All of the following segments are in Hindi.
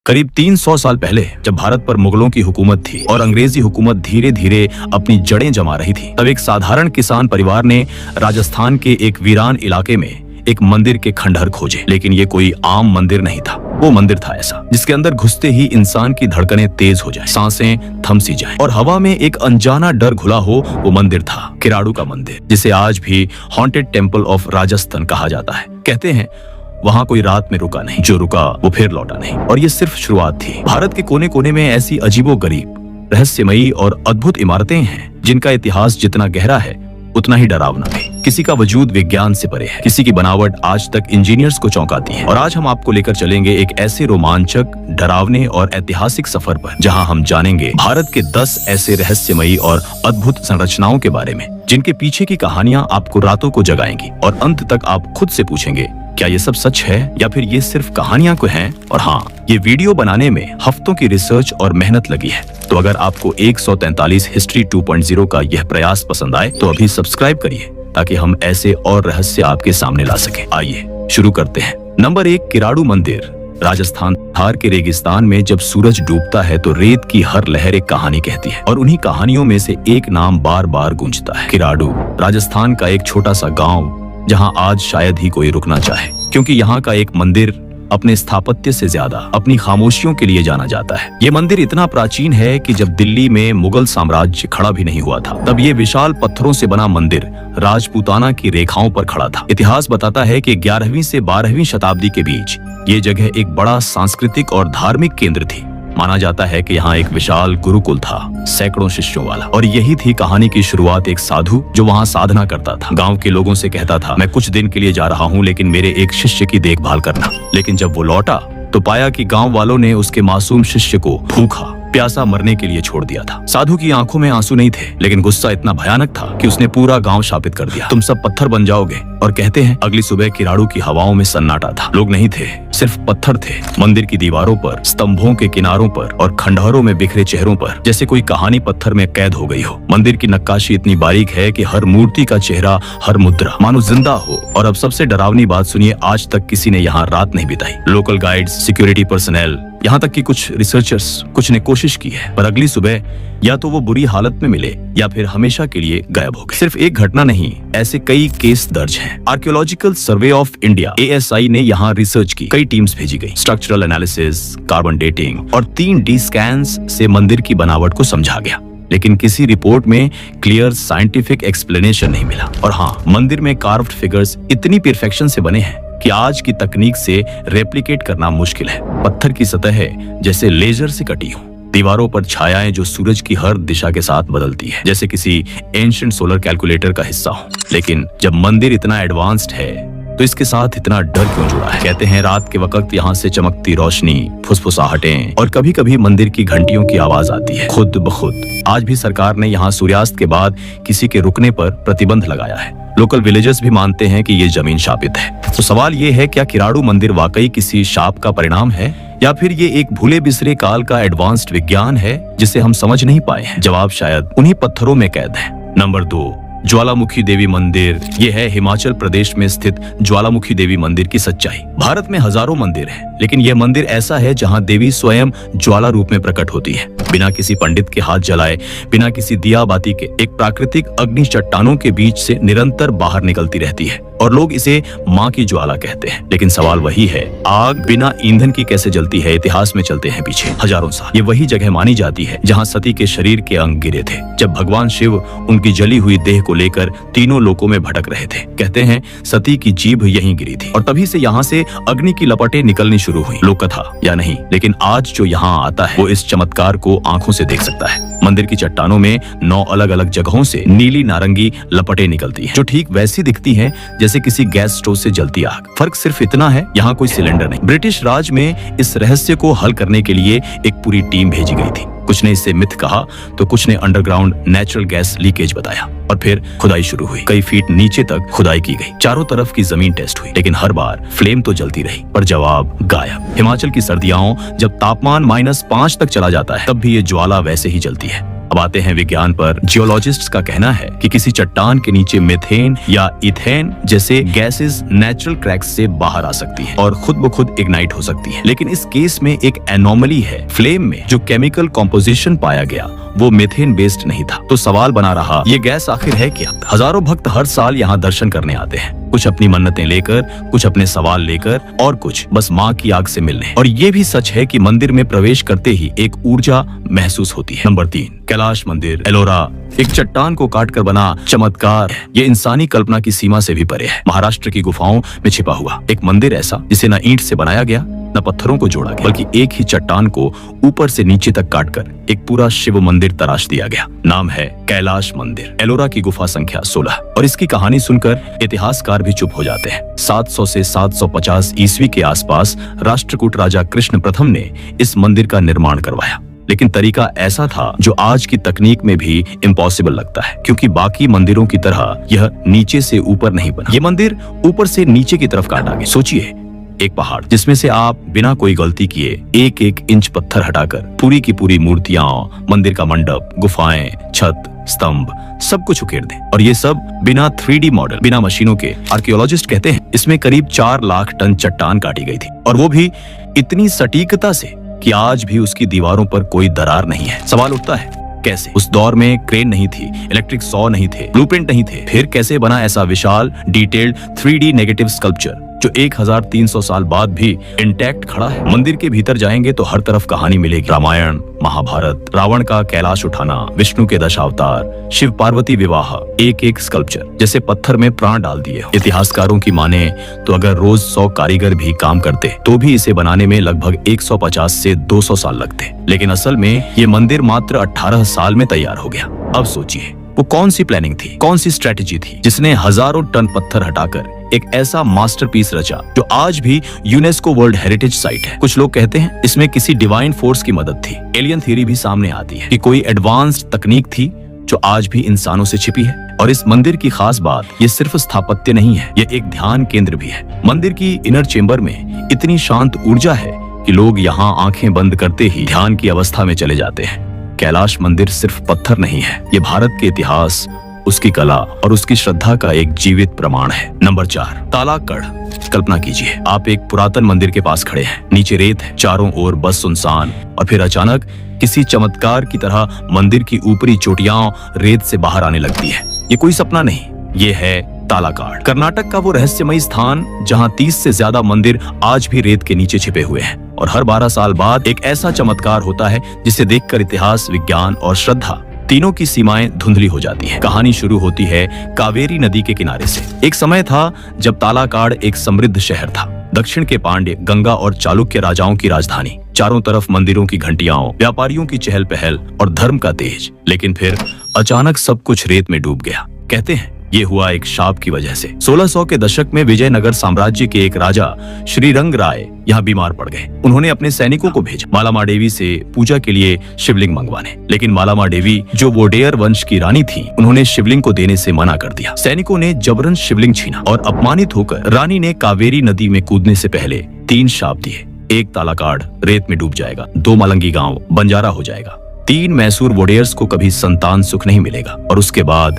करीब 300 साल पहले जब भारत पर मुगलों की हुकूमत थी और अंग्रेजी हुकूमत धीरे धीरे अपनी जड़ें जमा रही थी, तब एक साधारण किसान परिवार ने राजस्थान के एक वीरान इलाके में एक मंदिर के खंडहर खोजे। लेकिन ये कोई आम मंदिर नहीं था। वो मंदिर था ऐसा जिसके अंदर घुसते ही इंसान की धड़कनें तेज हो जाए, सांसें थम सी जाए और हवा में एक अनजाना डर घुला हो। वो मंदिर था किराड़ू का मंदिर, जिसे आज भी हॉन्टेड टेम्पल ऑफ राजस्थान कहा जाता है। कहते हैं वहाँ कोई रात में रुका नहीं, जो रुका वो फिर लौटा नहीं। और ये सिर्फ शुरुआत थी। भारत के कोने कोने में ऐसी अजीबोगरीब, रहस्यमयी और अद्भुत इमारतें हैं जिनका इतिहास जितना गहरा है उतना ही डरावना भी। किसी का वजूद विज्ञान से परे है, किसी की बनावट आज तक इंजीनियर्स को चौंकाती है। और आज हम आपको लेकर चलेंगे एक ऐसे रोमांचक, डरावने और ऐतिहासिक सफर पर, जहां हम जानेंगे भारत के 10 ऐसे रहस्यमयी और अद्भुत संरचनाओं के बारे में जिनके पीछे की कहानियां आपको रातों को जगाएंगी। और अंत तक आप खुद से पूछेंगे, क्या ये सब सच है या फिर ये सिर्फ कहानियां को हैं? और हाँ, ये वीडियो बनाने में हफ्तों की रिसर्च और मेहनत लगी है। तो अगर आपको 143 हिस्ट्री 2.0 का यह प्रयास पसंद आए तो अभी सब्सक्राइब करिए, ताकि हम ऐसे और रहस्य आपके सामने ला सकें। आइए शुरू करते हैं। नंबर 1, किराड़ू मंदिर। राजस्थान थार के रेगिस्तान में जब सूरज डूबता है तो रेत की हर लहर एक कहानी कहती है, और उन्हीं कहानियों में से एक नाम बार बार गूंजता है, किराड़ू। राजस्थान का एक छोटा सा गाँव जहां आज शायद ही कोई रुकना चाहे, क्योंकि यहाँ का एक मंदिर अपने स्थापत्य से ज्यादा अपनी खामोशियों के लिए जाना जाता है। ये मंदिर इतना प्राचीन है कि जब दिल्ली में मुगल साम्राज्य खड़ा भी नहीं हुआ था, तब ये विशाल पत्थरों से बना मंदिर राजपूताना की रेखाओं पर खड़ा था। इतिहास बताता है कि 11वीं से 12वीं शताब्दी के बीच ये जगह एक बड़ा सांस्कृतिक और धार्मिक केंद्र थी। माना जाता है कि यहाँ एक विशाल गुरुकुल था, सैकड़ों शिष्यों वाला। और यही थी कहानी की शुरुआत। एक साधु जो वहाँ साधना करता था, गांव के लोगों से कहता था, मैं कुछ दिन के लिए जा रहा हूँ, लेकिन मेरे एक शिष्य की देखभाल करना। लेकिन जब वो लौटा तो पाया कि गांव वालों ने उसके मासूम शिष्य को भूखा प्यासा मरने के लिए छोड़ दिया था। साधु की आंखों में आंसू नहीं थे, लेकिन गुस्सा इतना भयानक था कि उसने पूरा गांव शापित कर दिया, तुम सब पत्थर बन जाओगे। और कहते हैं अगली सुबह किराड़ू की हवाओं में सन्नाटा था। लोग नहीं थे, सिर्फ पत्थर थे। मंदिर की दीवारों पर, स्तंभों के किनारों पर और खंडहरों में बिखरे चेहरों पर जैसे कोई कहानी पत्थर में कैद हो गई हो। मंदिर की नक्काशी इतनी बारीक है कि हर मूर्ति का चेहरा, हर मुद्रा मानो जिंदा हो। और अब सबसे डरावनी बात सुनिए, आज तक किसी ने यहाँ रात नहीं बिताई। लोकल गाइड्स, सिक्योरिटी पर्सनल, यहाँ तक कि कुछ रिसर्चर्स, कुछ ने कोशिश की है, पर अगली सुबह या तो वो बुरी हालत में मिले या फिर हमेशा के लिए गायब हो गए। सिर्फ एक घटना नहीं, ऐसे कई केस दर्ज हैं। Archaeological survey of India ASI ने यहाँ रिसर्च की, कई टीम्स भेजी गई, स्ट्रक्चरल एनालिसिस, कार्बन डेटिंग और 3D स्कैन्स से मंदिर की बनावट को समझा गया। लेकिन किसी रिपोर्ट में क्लियर साइंटिफिक एक्सप्लेनेशन नहीं मिला। और हाँ, मंदिर में कार्व्ड फिगर्स इतनी परफेक्शन से बने हैं कि आज की तकनीक से रेप्लिकेट करना मुश्किल है। पत्थर की सतह जैसे लेजर से कटी हो, दीवारों पर छायाएं जो सूरज की हर दिशा के साथ बदलती है, जैसे किसी एंशिएंट सोलर कैलकुलेटर का हिस्सा हो। लेकिन जब मंदिर इतना एडवांस्ड है तो इसके साथ इतना डर क्यों जुड़ा है? कहते हैं रात के वक्त यहाँ से चमकती रोशनी, फुसफुसाहटें और कभी कभी मंदिर की घंटियों की आवाज आती है खुद ब खुद। आज भी सरकार ने यहाँ सूर्यास्त के बाद किसी के रुकने पर प्रतिबंध लगाया है। लोकल विलेजर्स भी मानते हैं कि ये जमीन शापित है। तो सवाल ये है, क्या किराड़ू मंदिर वाकई किसी शाप का परिणाम है, या फिर ये एक भूले बिसरे काल का एडवांस्ड विज्ञान है जिसे हम समझ नहीं पाए हैं? जवाब शायद उन्हीं पत्थरों में कैद है। नंबर 2, ज्वालामुखी देवी मंदिर। ये है हिमाचल प्रदेश में स्थित ज्वालामुखी देवी मंदिर की सच्चाई। भारत में हजारों मंदिर हैं, लेकिन यह मंदिर ऐसा है जहां देवी स्वयं ज्वाला रूप में प्रकट होती है, बिना किसी पंडित के हाथ जलाए, बिना किसी दिया बाती के। एक प्राकृतिक अग्नि चट्टानों के बीच से निरंतर बाहर निकलती रहती है और लोग इसे माँ की ज्वाला कहते हैं। लेकिन सवाल वही है, आग बिना ईंधन की कैसे जलती है? इतिहास में चलते हैं पीछे हजारों साल। ये वही जगह मानी जाती है जहाँ सती के शरीर के अंग गिरे थे, जब भगवान शिव उनकी जली हुई देह को लेकर तीनों लोकों में भटक रहे थे। कहते हैं सती की जीभ यहीं गिरी थी और तभी से यहाँ से अग्नि की लपटें निकलनी शुरू हुई। लोक कथा या नहीं, लेकिन आज जो यहाँ आता है वो इस चमत्कार को आंखों से देख सकता है। मंदिर की चट्टानों में 9 अलग अलग जगहों से नीली नारंगी लपटें निकलती हैं, जो ठीक वैसी दिखती हैं जैसे किसी गैस स्टोव से जलती आग। फर्क सिर्फ इतना है, यहाँ कोई सिलेंडर नहीं। ब्रिटिश राज में इस रहस्य को हल करने के लिए एक पूरी टीम भेजी गई थी। कुछ ने इसे मिथ कहा तो कुछ ने अंडरग्राउंड नेचुरल गैस लीकेज बताया। और फिर खुदाई शुरू हुई। कई फीट नीचे तक खुदाई की गई, चारों तरफ की जमीन टेस्ट हुई, लेकिन हर बार फ्लेम तो जलती रही, पर जवाब गायब। हिमाचल की सर्दियां जब तापमान -5 तक चला जाता है, तब भी ये ज्वाला वैसे ही जलती है। अब आते हैं विज्ञान पर। जियोलॉजिस्ट्स का कहना है कि किसी चट्टान के नीचे मीथेन या इथेन जैसे गैसेस नेचुरल क्रैक्स से बाहर आ सकती है और खुद ब खुद इग्नाइट हो सकती है। लेकिन इस केस में एक एनोमली है। फ्लेम में जो केमिकल कॉम्पोजिशन पाया गया वो मीथेन बेस्ड नहीं था। तो सवाल बना रहा, ये गैस आखिर है क्या? हजारों भक्त हर साल यहाँ दर्शन करने आते हैं, कुछ अपनी मन्नतें लेकर, कुछ अपने सवाल लेकर और कुछ बस माँ की आग से मिलने। और ये भी सच है कि मंदिर में प्रवेश करते ही एक ऊर्जा महसूस होती है। नंबर 3, कैलाश मंदिर, एलोरा। एक चट्टान को काट कर बना चमत्कार, ये इंसानी कल्पना की सीमा से भी परे है। महाराष्ट्र की गुफाओं में छिपा हुआ एक मंदिर ऐसा जिसे न ईंट से बनाया गया न पत्थरों को जोड़ा गया, बल्कि एक ही चट्टान को ऊपर से नीचे तक काटकर एक पूरा शिव मंदिर तराश दिया गया। नाम है कैलाश मंदिर। एलोरा की गुफा संख्या 16। और इसकी कहानी सुनकर इतिहासकार भी चुप हो जाते हैं। 700 से 750 ईस्वी के आसपास राष्ट्रकूट राजा कृष्ण प्रथम ने इस मंदिर का निर्माण करवाया। लेकिन तरीका ऐसा था जो आज की तकनीक में भी इम्पॉसिबल लगता है, क्योंकि बाकी मंदिरों की तरह यह नीचे से ऊपर नहीं बना। ये मंदिर ऊपर से नीचे की तरफ काटा गया। सोचिए, एक पहाड़ जिसमें से आप बिना कोई गलती किए एक एक इंच पत्थर हटाकर पूरी की पूरी मूर्तियां, मंदिर का मंडप, गुफाएं, छत, स्तंभ सब कुछ उकेर दें। और ये सब बिना 3D मॉडल, बिना मशीनों के। आर्कियोलॉजिस्ट कहते हैं इसमें करीब 4 लाख टन चट्टान काटी गई थी, और वो भी इतनी सटीकता से कि आज भी उसकी दीवारों पर कोई दरार नहीं है। सवाल उठता है, कैसे? उस दौर में क्रेन नहीं थी, इलेक्ट्रिक सॉ नहीं थे, ब्लूप्रिंट नहीं थे। फिर कैसे बना ऐसा विशाल डिटेल्ड 3D नेगेटिव स्कल्पचर जो 1300 साल बाद भी इंटैक्ट खड़ा है? मंदिर के भीतर जाएंगे तो हर तरफ कहानी मिलेगी। रामायण, महाभारत, रावण का कैलाश उठाना, विष्णु के दशावतार, शिव पार्वती विवाह, एक एक स्कल्पचर जैसे पत्थर में प्राण डाल दिए। इतिहासकारों की माने तो अगर रोज 100 कारीगर भी काम करते तो भी इसे बनाने में लगभग 150 से 200 साल लगते। लेकिन असल में ये मंदिर मात्र 18 साल में तैयार हो गया। अब सोचिए, वो कौन सी प्लानिंग थी, कौन सी स्ट्रेटेजी थी जिसने हजारों टन पत्थर हटाकर एक ऐसा मास्टरपीस रचा जो आज भी यूनेस्को वर्ल्ड हेरिटेज साइट है। कुछ लोग कहते हैं इसमें किसी डिवाइन फोर्स की मदद थी। एलियन थ्योरी भी सामने आती है कि कोई एडवांस्ड तकनीक थी जो आज भी इंसानों से छिपी है। और इस मंदिर की खास बात, ये सिर्फ स्थापत्य नहीं है, ये एक ध्यान केंद्र भी है। मंदिर की इनर चेंबर में इतनी शांत ऊर्जा है कि लोग यहाँ आंखें बंद करते ही ध्यान की अवस्था में चले जाते हैं। कैलाश मंदिर सिर्फ पत्थर नहीं है, ये भारत के इतिहास, उसकी कला और उसकी श्रद्धा का एक जीवित प्रमाण है। नंबर 4, तालाकड़। कल्पना कीजिए, आप एक पुरातन मंदिर के पास खड़े हैं, नीचे रेत है, चारों ओर बस सुनसान, और फिर अचानक किसी चमत्कार की तरह मंदिर की ऊपरी चोटियां रेत से बाहर आने लगती है। ये कोई सपना नहीं, ये है तालाकाड़। कर्नाटक का वो रहस्यमयी स्थान जहां 30 से ज्यादा मंदिर आज भी रेत के नीचे छिपे हुए हैं। और हर 12 साल बाद एक ऐसा चमत्कार होता है जिसे देखकर इतिहास, विज्ञान और श्रद्धा तीनों की सीमाएं धुंधली हो जाती हैं। कहानी शुरू होती है कावेरी नदी के किनारे से। एक समय था जब तालाकाड़ एक समृद्ध शहर था, दक्षिण के पांड्य, गंगा और चालुक्य राजाओं की राजधानी। चारों तरफ मंदिरों की घंटियां, व्यापारियों की चहल पहल और धर्म का तेज। लेकिन फिर अचानक सब कुछ रेत में डूब गया। कहते हैं ये हुआ एक शाप की वजह से। 1600 के दशक में विजयनगर साम्राज्य के एक राजा श्रीरंग राय यहाँ बीमार पड़ गए। उन्होंने अपने सैनिकों को भेजा मालामा देवी से पूजा के लिए शिवलिंग मंगवाने। लेकिन मालामा देवी, जो वोडेयर वंश की रानी थी, उन्होंने शिवलिंग को देने से मना कर दिया। सैनिकों ने जबरन शिवलिंग छीना और अपमानित होकर रानी ने कावेरी नदी में कूदने से पहले 3 शाप दिए। 1 तालाकाड़ रेत में डूब जाएगा, 2 मालंगी गांव बंजारा हो जाएगा, 3 मैसूर वोडेयर्स को कभी संतान सुख नहीं मिलेगा। और उसके बाद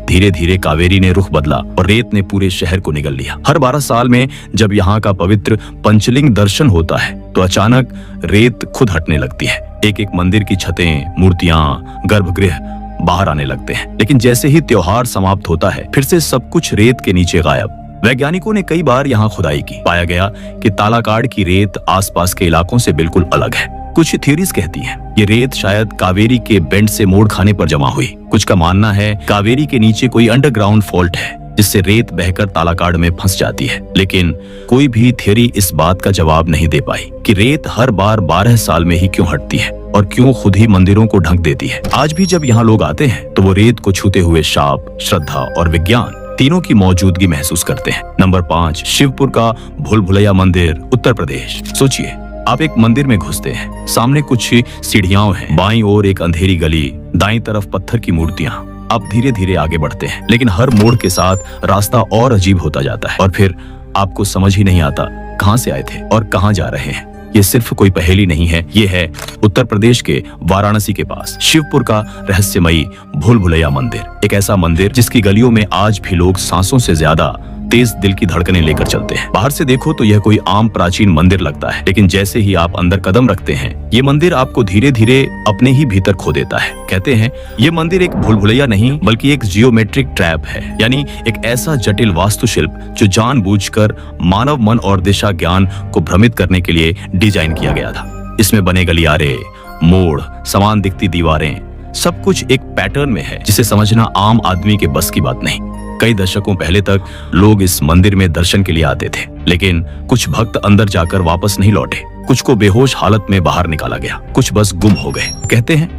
धीरे धीरे कावेरी ने रुख बदला और रेत ने पूरे शहर को निगल लिया। हर 12 साल में जब यहाँ का पवित्र पंचलिंग दर्शन होता है तो अचानक रेत खुद हटने लगती है। एक एक मंदिर की छतें, मूर्तियां, गर्भगृह बाहर आने लगते हैं। लेकिन जैसे ही त्योहार समाप्त होता है फिर से सब कुछ रेत के नीचे गायब। वैज्ञानिकों ने कई बार यहाँ खुदाई की। पाया गया कि तालाकाड़ की रेत आसपास के इलाकों से बिल्कुल अलग है। कुछ थ्योरीज कहती हैं ये रेत शायद कावेरी के बेंड से मोड़ खाने पर जमा हुई। कुछ का मानना है कावेरी के नीचे कोई अंडरग्राउंड फॉल्ट है जिससे रेत बहकर तालाकाड़ में फंस जाती है। लेकिन कोई भी थ्योरी इस बात का जवाब नहीं दे पाई कि रेत हर बार 12 साल में ही क्यों हटती है और क्यों खुद ही मंदिरों को ढक देती है। आज भी जब यहाँ लोग आते हैं तो वो रेत को छूते हुए शाप, श्रद्धा और विज्ञान तीनों की मौजूदगी महसूस करते हैं। नंबर 5, शिवपुर का भूल भुलैया मंदिर, उत्तर प्रदेश। सोचिए, आप एक मंदिर में घुसते हैं, सामने कुछ सीढ़ियां हैं, बाईं ओर एक अंधेरी गली, दाईं तरफ पत्थर की मूर्तियां। आप धीरे धीरे आगे बढ़ते हैं, लेकिन हर मोड़ के साथ रास्ता और अजीब होता जाता है और फिर आपको समझ ही नहीं आता कहां से आए थे और कहां जा रहे हैं। ये सिर्फ कोई पहेली नहीं है, ये है उत्तर प्रदेश के वाराणसी के पास शिवपुर का रहस्यमयी भूल भुलैया मंदिर। एक ऐसा मंदिर जिसकी गलियों में आज भी लोग सांसों से ज्यादा तेज दिल की धड़कनें लेकर चलते हैं। बाहर से देखो तो यह कोई आम प्राचीन मंदिर लगता है, लेकिन जैसे ही आप अंदर कदम रखते हैं ये मंदिर आपको धीरे धीरे अपने ही भीतर खो देता है। कहते हैं ये मंदिर एक भूल भुलैया नहीं बल्कि एक जियोमेट्रिक ट्रैप है, यानी एक ऐसा जटिल वास्तुशिल्प जो जानबूझकर मानव मन और दिशा ज्ञान को भ्रमित करने के लिए डिजाइन किया गया था। इसमें बने गलियारे, मोड़, समान दिखती दीवारें, सब कुछ एक पैटर्न में है जिसे समझना आम आदमी के बस की बात नहीं। कई दशकों पहले तक लोग इस मंदिर में दर्शन के लिए आते थे, लेकिन कुछ भक्त अंदर जाकर वापस नहीं लौटे। कुछ को बेहोश हालत में बाहर निकाला गया, कुछ बस गुम हो गए। कहते हैं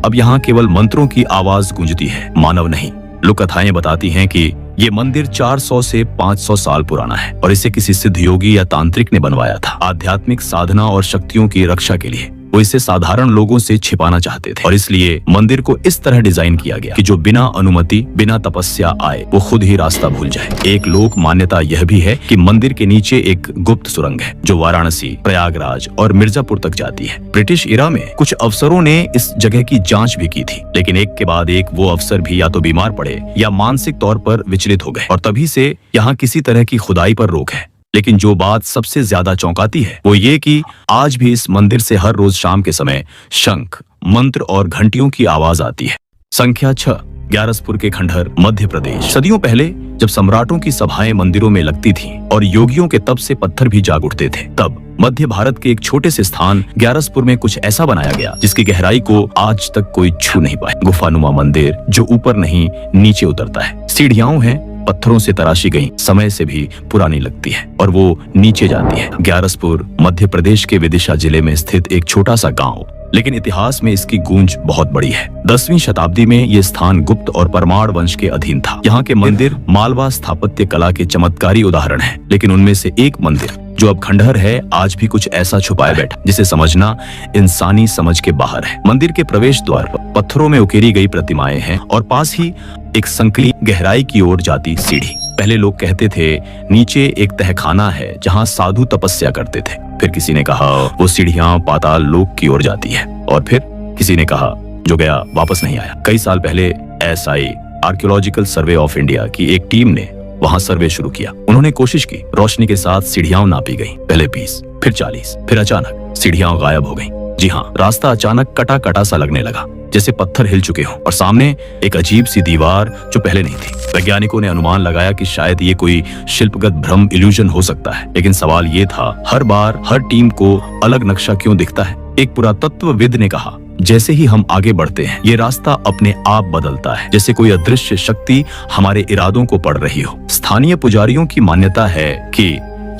अब यहाँ केवल मंत्रों की आवाज गूंजती है, मानव नहीं। लोक कथाएं बताती हैं कि ये मंदिर 400 से 500 साल पुराना है और इसे किसी सिद्ध योगी या तांत्रिक ने बनवाया था, आध्यात्मिक साधना और शक्तियों की रक्षा के लिए। वो इसे साधारण लोगों से छिपाना चाहते थे और इसलिए मंदिर को इस तरह डिजाइन किया गया कि जो बिना अनुमति, बिना तपस्या आए वो खुद ही रास्ता भूल जाए। एक लोक मान्यता यह भी है कि मंदिर के नीचे एक गुप्त सुरंग है जो वाराणसी, प्रयागराज और मिर्जापुर तक जाती है। ब्रिटिश इरा में कुछ अफसरों ने इस जगह की जांच भी की थी, लेकिन एक के बाद एक वो अफसर भी या तो बीमार पड़े या मानसिक तौर पर विचलित हो गए और तभी से यहाँ किसी तरह की खुदाई पर रोक है। लेकिन जो बात सबसे ज्यादा चौंकाती है वो ये कि आज भी इस मंदिर से हर रोज शाम के समय शंख, मंत्र और घंटियों की आवाज आती है। संख्या 6, ग्यारसपुर के खंडहर, मध्य प्रदेश। सदियों पहले जब सम्राटों की सभाएं मंदिरों में लगती थीं और योगियों के तप से पत्थर भी जाग उठते थे, तब मध्य भारत के एक छोटे से स्थान ग्यारसपुर में कुछ ऐसा बनाया गया जिसकी गहराई को आज तक कोई छू नहीं पाया। गुफानुमा मंदिर जो ऊपर नहीं नीचे उतरता है, सीढ़ियां हैं पत्थरों से तराशी गई, समय से भी पुरानी लगती है और वो नीचे जाती है। ग्यारसपुर मध्य प्रदेश के विदिशा जिले में स्थित एक छोटा सा गांव, लेकिन इतिहास में इसकी गूंज बहुत बड़ी है। 10वीं शताब्दी में ये स्थान गुप्त और परमार वंश के अधीन था। यहाँ के मंदिर मालवा स्थापत्य कला के चमत्कारी उदाहरण हैं, लेकिन उनमें से एक मंदिर जो अब खंडहर है आज भी कुछ ऐसा छुपाए बैठा जिसे समझना इंसानी समझ के बाहर है। मंदिर के प्रवेश द्वार पर पत्थरों में उकेरी गई प्रतिमाएं हैं और पास ही एक संकली गहराई की ओर जाती सीढ़ी। पहले लोग कहते थे नीचे एक तहखाना है जहाँ साधु तपस्या करते थे, फिर किसी ने कहा वो सीढ़ियां पाताल लोक की ओर जाती है और फिर किसी ने कहा जो गया वापस नहीं आया। कई साल पहले SI archaeological survey of India की एक टीम ने वहां सर्वे शुरू किया। उन्होंने कोशिश की, रोशनी के साथ सीढ़ियां नापी गई, पहले 20, फिर 40, फिर अचानक सीढ़ियां गायब हो गईं। जी हाँ, रास्ता अचानक कटा कटा सा लगने लगा, जैसे पत्थर हिल चुके हों और सामने एक अजीब सी दीवार जो पहले नहीं थी। वैज्ञानिकों ने अनुमान लगाया कि शायद ये कोई शिल्पगत भ्रम, इल्यूजन हो सकता है, लेकिन सवाल ये था हर बार हर टीम को अलग नक्शा क्यों दिखता है। एक पुरातत्वविद ने कहा जैसे ही हम आगे बढ़ते हैं ये रास्ता अपने आप बदलता है, जैसे कोई अदृश्य शक्ति हमारे इरादों को पढ़ रही हो। स्थानीय पुजारियों की मान्यता है कि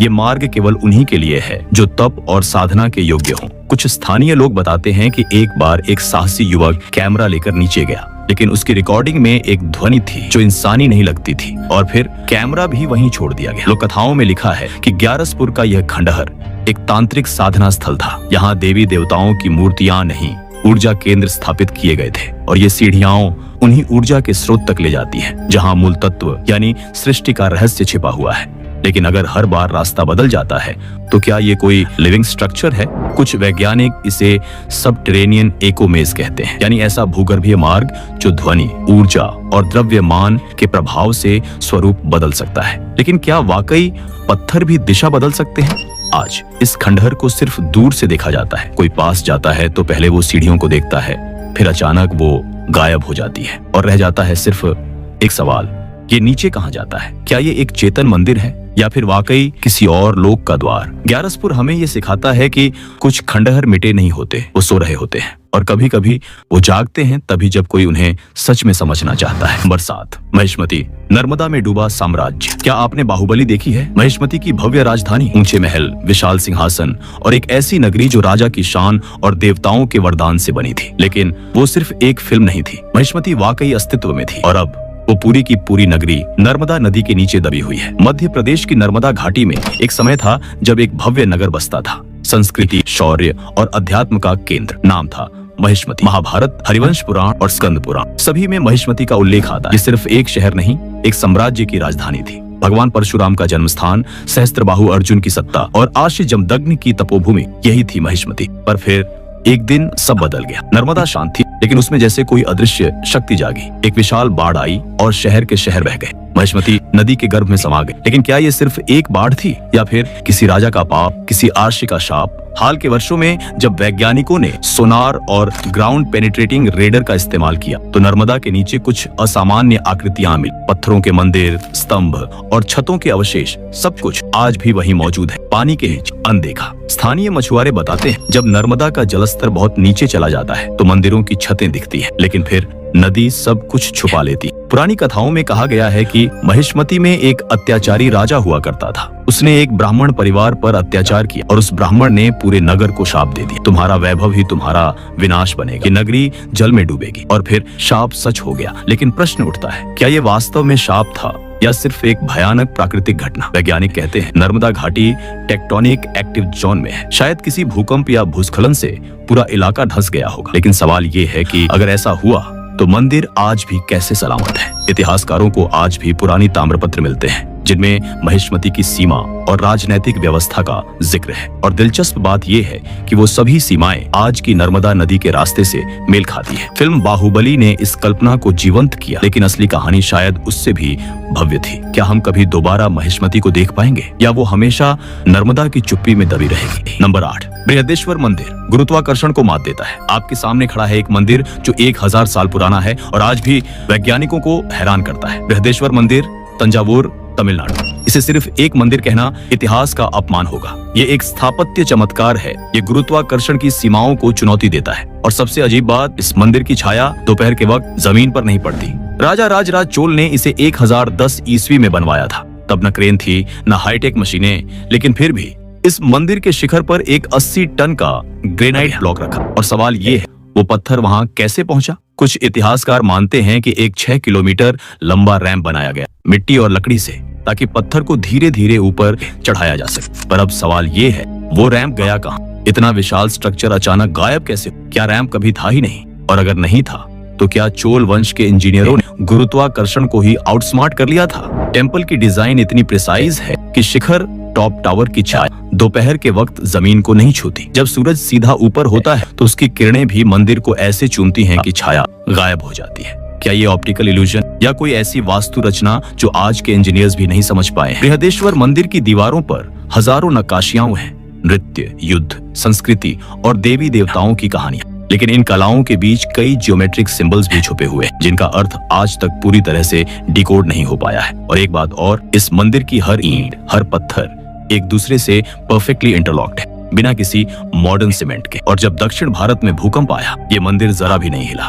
ये मार्ग केवल उन्हीं के लिए है जो तप और साधना के योग्य हों। कुछ स्थानीय लोग बताते हैं कि एक बार एक साहसी युवक कैमरा लेकर नीचे गया, लेकिन उसकी रिकॉर्डिंग में एक ध्वनि थी जो इंसानी नहीं लगती थी और फिर कैमरा भी वहीं छोड़ दिया गया। लोक कथाओं में लिखा है कि ग्यारसपुर का यह खंडहर एक तांत्रिक साधना स्थल था। यहाँ देवी देवताओं की मूर्तियां नहीं, ऊर्जा केंद्र स्थापित किए गए थे और ये सीढ़ियां उन्हीं ऊर्जा के स्रोत तक ले जाती है जहाँ मूल तत्व यानी सृष्टि का रहस्य छिपा हुआ है। लेकिन अगर हर बार रास्ता बदल जाता है तो क्या ये कोई लिविंग स्ट्रक्चर है? कुछ वैज्ञानिक इसे सबटेरेनियन एकोमेज कहते हैं, यानी ऐसा भूगर्भीय मार्ग जो ध्वनि, ऊर्जा और द्रव्यमान के प्रभाव से स्वरूप बदल सकता है। लेकिन क्या वाकई पत्थर भी दिशा बदल सकते हैं? आज इस खंडहर को सिर्फ दूर से देखा जाता है। कोई पास जाता है तो पहले वो सीढ़ियों को देखता है, फिर अचानक वो गायब हो जाती है और रह जाता है सिर्फ एक सवाल, ये नीचे कहाँ जाता है? क्या ये एक चेतन मंदिर है या फिर वाकई किसी और लोक का द्वार? ग्यारसपुर हमें ये सिखाता है कि कुछ खंडहर मिटे नहीं होते, वो सो रहे होते हैं और कभी कभी वो जागते हैं तभी जब कोई उन्हें सच में समझना चाहता है। नंबर 7, महिष्मती, नर्मदा में डूबा साम्राज्य। क्या आपने बाहुबली देखी है? महिष्मती की भव्य राजधानी, ऊंचे महल, विशाल सिंहासन और एक ऐसी नगरी जो राजा की शान और देवताओं के वरदान से बनी थी। लेकिन वो सिर्फ एक फिल्म नहीं थी, महिष्मती वाकई अस्तित्व में थी और अब वो पूरी की पूरी नगरी नर्मदा नदी के नीचे दबी हुई है। मध्य प्रदेश की नर्मदा घाटी में एक समय था जब एक भव्य नगर बसता था, संस्कृति, शौर्य और अध्यात्म का केंद्र। नाम था महिष्मती। महाभारत, हरिवंश पुराण और स्कंद पुराण सभी में महिष्मती का उल्लेख आता है। ये सिर्फ एक शहर नहीं, एक साम्राज्य की राजधानी थी भगवान परशुराम का जन्म स्थान, सहस्त्रबाहु अर्जुन की सत्ता और आशी जमदग्नि की तपोभूमि यही थी महिष्मती। पर फिर एक दिन सब बदल गया। नर्मदा शांत थी, लेकिन उसमें जैसे कोई अदृश्य शक्ति जागी। एक विशाल बाढ़ आई और शहर के शहर बह गए। महिष्मती नदी के गर्भ में समा गई। लेकिन क्या ये सिर्फ एक बाढ़ थी या फिर किसी राजा का पाप, किसी आर्षी का शाप? हाल के वर्षों में जब वैज्ञानिकों ने सोनार और ग्राउंड पेनिट्रेटिंग रेडर का इस्तेमाल किया तो नर्मदा के नीचे कुछ असामान्य आकृतियां मिली। पत्थरों के मंदिर, स्तंभ और छतों के अवशेष, सब कुछ आज भी वहीं मौजूद है, पानी के नीचे, अनदेखा। स्थानीय मछुआरे बताते हैं जब नर्मदा का जलस्तर बहुत नीचे चला जाता है तो मंदिरों की छतें दिखती हैं, लेकिन फिर नदी सब कुछ छुपा लेती। पुरानी कथाओं में कहा गया है कि महिष्मती में एक अत्याचारी राजा हुआ करता था। उसने एक ब्राह्मण परिवार पर अत्याचार किया और उस ब्राह्मण ने पूरे नगर को शाप दे दिया, तुम्हारा वैभव ही तुम्हारा विनाश बनेगा, नगरी जल में डूबेगी। और फिर शाप सच हो गया। लेकिन प्रश्न उठता है, क्या ये वास्तव में शाप था या सिर्फ एक भयानक प्राकृतिक घटना? वैज्ञानिक कहते हैं नर्मदा घाटी टेक्टोनिक एक्टिव जोन में है। शायद किसी भूकंप या भूस्खलन से पूरा इलाका धंस गया होगा। लेकिन सवाल ये है कि अगर ऐसा हुआ तो मंदिर आज भी कैसे सलामत है? इतिहासकारों को आज भी पुरानी ताम्रपत्र मिलते हैं जिनमें महिष्मती की सीमा और राजनैतिक व्यवस्था का जिक्र है। और दिलचस्प बात यह है कि वो सभी सीमाएं आज की नर्मदा नदी के रास्ते से मेल खाती है। फिल्म बाहुबली ने इस कल्पना को जीवंत किया, लेकिन असली कहानी शायद उससे भी भव्य थी। क्या हम कभी दोबारा महिष्मती को देख पाएंगे या वो हमेशा नर्मदा की चुप्पी में दबी रहेगी? नंबर 8, बृहदेश्वर मंदिर गुरुत्वाकर्षण को मात देता है। आपके सामने खड़ा है एक मंदिर जो 1000 साल पुराना है और आज भी वैज्ञानिकों को हैरान करता है। बृहदेश्वर मंदिर, तंजावुर, तमिलनाडु। इसे सिर्फ एक मंदिर कहना इतिहास का अपमान होगा। ये एक स्थापत्य चमत्कार है। ये गुरुत्वाकर्षण की सीमाओं को चुनौती देता है। और सबसे अजीब बात, इस मंदिर की छाया दोपहर के वक्त जमीन पर नहीं पड़ती। राजा राजराज चोल ने इसे 1010 ईस्वी में बनवाया था। तब न क्रेन थी, न हाईटेक मशीनें, लेकिन फिर भी इस मंदिर के शिखर पर एक 80 टन का ग्रेनाइट ब्लॉक रखा। और सवाल ये है, वो पत्थर वहां कैसे पहुंचा? कुछ इतिहासकार मानते हैं कि एक 6 किलोमीटर लंबा रैंप बनाया गया मिट्टी और लकड़ी से, ताकि पत्थर को धीरे धीरे ऊपर चढ़ाया जा सके। पर अब सवाल ये है, वो रैंप गया कहां? इतना विशाल स्ट्रक्चर अचानक गायब कैसे? क्या रैंप कभी था ही नहीं? और अगर नहीं था तो क्या चोल वंश के इंजीनियरों ने गुरुत्वाकर्षण को ही आउटस्मार्ट कर लिया था? टेम्पल की डिजाइन इतनी प्रिसाइज है कि शिखर टॉप टावर की छाया दोपहर के वक्त जमीन को नहीं छूती। जब सूरज सीधा ऊपर होता है तो उसकी किरणें भी मंदिर को ऐसे चूमती हैं कि छाया गायब हो जाती है। क्या ये ऑप्टिकल इल्यूजन या कोई ऐसी वास्तु रचना जो आज के इंजीनियर्स भी नहीं समझ पाए हैं? बृहदेश्वर मंदिर की दीवारों पर हजारों नक्काशियां हैं, नृत्य, युद्ध, संस्कृति और देवी देवताओं की कहानियां। लेकिन इन कलाओं के बीच कई ज्योमेट्रिक सिंबल्स भी छुपे हुए हैं, जिनका अर्थ आज तक पूरी तरह से डिकोड नहीं हो पाया है। और एक बात और, इस मंदिर की हर ईंट, हर पत्थर एक दूसरे से परफेक्टली इंटरलॉक्ड है, बिना किसी मॉडर्न सीमेंट के। और जब दक्षिण भारत में भूकंप आया, ये मंदिर जरा भी नहीं हिला।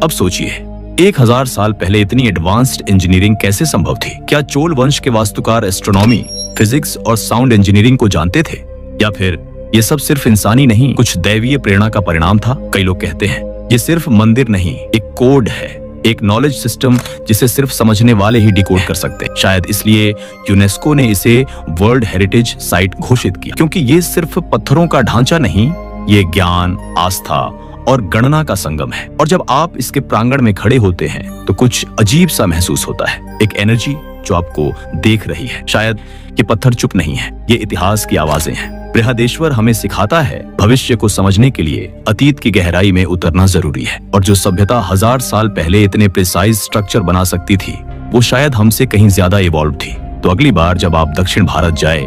अब सोचिए, 1000 साल पहले इतनी एडवांस्ड इंजीनियरिंग कैसे संभव थी? क्या चोल वंश के वास्तुकार एस्ट्रोनॉमी, फिजिक्स और साउंड इंजीनियरिंग को जानते थे? या फिर ये सब सिर्फ इंसानी नहीं, कुछ दैवीय प्रेरणा का परिणाम था? कई लोग कहते हैं ये सिर्फ मंदिर नहीं, एक कोड है, एक नॉलेज सिस्टम जिसे सिर्फ समझने वाले ही डिकोड कर सकते हैं। शायद इसलिए यूनेस्को ने इसे वर्ल्ड हेरिटेज साइट घोषित किया, क्योंकि ये सिर्फ पत्थरों का ढांचा नहीं, ये ज्ञान, आस्था और गणना का संगम है। और जब आप इसके प्रांगण में खड़े होते हैं तो कुछ अजीब सा महसूस होता है, एक एनर्जी जो आपको देख रही है। शायद ये पत्थर चुप नहीं है, ये इतिहास की आवाजें हैं। बृहदेश्वर हमें सिखाता है भविष्य को समझने के लिए अतीत की गहराई में उतरना जरूरी है। और जो सभ्यता 1000 साल पहले इतने प्रिसाइज स्ट्रक्चर बना सकती थी, वो शायद हमसे कहीं ज्यादा इवॉल्व थी। तो अगली बार जब आप दक्षिण भारत जाए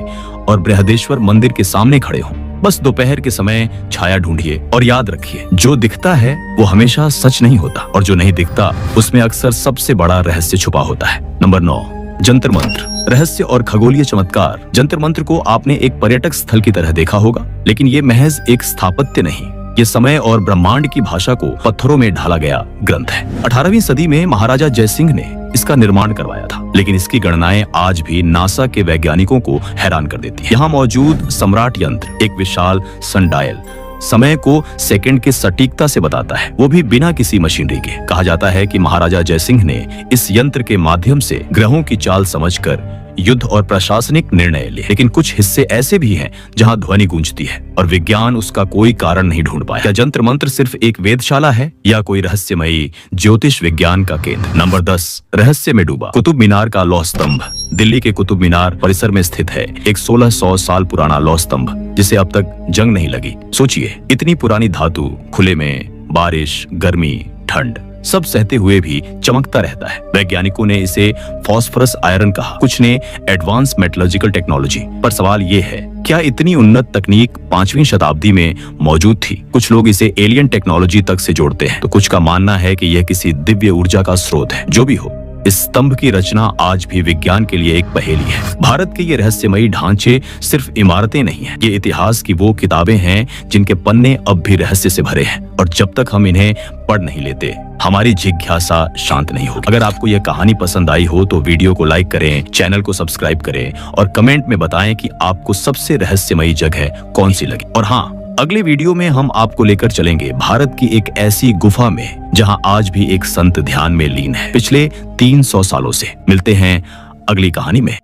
और बृहदेश्वर मंदिर के सामने खड़े हों, बस दोपहर के समय छाया ढूंढिए और याद रखिए, जो दिखता है वो हमेशा सच नहीं होता, और जो नहीं दिखता उसमें अक्सर सबसे बड़ा रहस्य छुपा होता है। नंबर 9, जंतर मंत्र, रहस्य और खगोलीय चमत्कार। जंतर मंत्र को आपने एक पर्यटक स्थल की तरह देखा होगा, लेकिन ये महज एक स्थापत्य नहीं, ये समय और ब्रह्मांड की भाषा को पत्थरों में ढाला गया ग्रंथ है। 18वीं सदी में महाराजा जयसिंह ने इसका निर्माण करवाया था, लेकिन इसकी गणनाएं आज भी नासा के वैज्ञानिकों को हैरान कर देती हैं। यहाँ मौजूद सम्राट यंत्र, एक विशाल सनडायल, समय को सेकंड के सटीकता से बताता है, वो भी बिना किसी मशीनरी के। कहा जाता है कि महाराजा जयसिंह ने इस यंत्र के माध्यम से ग्रहों की चाल समझकर युद्ध और प्रशासनिक निर्णय लिए। लेकिन कुछ हिस्से ऐसे भी हैं जहां ध्वनि गूंजती है और विज्ञान उसका कोई कारण नहीं ढूंढ पाया। क्या जंत्र मंत्र सिर्फ एक वेधशाला है या कोई रहस्यमयी ज्योतिष विज्ञान का केंद्र? नंबर 10, रहस्य में डूबा कुतुब मीनार का लौह स्तंभ। दिल्ली के कुतुब मीनार परिसर में स्थित है एक 1600 साल पुराना लौह स्तंभ जिसे अब तक जंग नहीं लगी। सोचिए, इतनी पुरानी धातु खुले में बारिश, गर्मी, ठंड सब सहते हुए भी चमकता रहता है। वैज्ञानिकों ने इसे फास्फोरस आयरन कहा, कुछ ने एडवांस मेटलर्जिकल टेक्नोलॉजी। पर सवाल ये है, क्या इतनी उन्नत तकनीक 5वीं शताब्दी में मौजूद थी? कुछ लोग इसे एलियन टेक्नोलॉजी तक से जोड़ते हैं, तो कुछ का मानना है कि यह किसी दिव्य ऊर्जा का स्रोत है। जो भी हो, इस स्तंभ की रचना आज भी विज्ञान के लिए एक पहेली है। भारत के ये रहस्यमयी ढांचे सिर्फ इमारतें नहीं हैं, ये इतिहास की वो किताबें हैं जिनके पन्ने अब भी रहस्य से भरे हैं। और जब तक हम इन्हें पढ़ नहीं लेते, हमारी जिज्ञासा शांत नहीं होगी। अगर आपको यह कहानी पसंद आई हो तो वीडियो को लाइक करें, चैनल को सब्सक्राइब करें और कमेंट में बताएं कि आपको सबसे रहस्यमयी जगह कौन सी लगी। और हाँ, अगले वीडियो में हम आपको लेकर चलेंगे भारत की एक ऐसी गुफा में जहां आज भी एक संत ध्यान में लीन है पिछले 300 सालों से। मिलते हैं अगली कहानी में।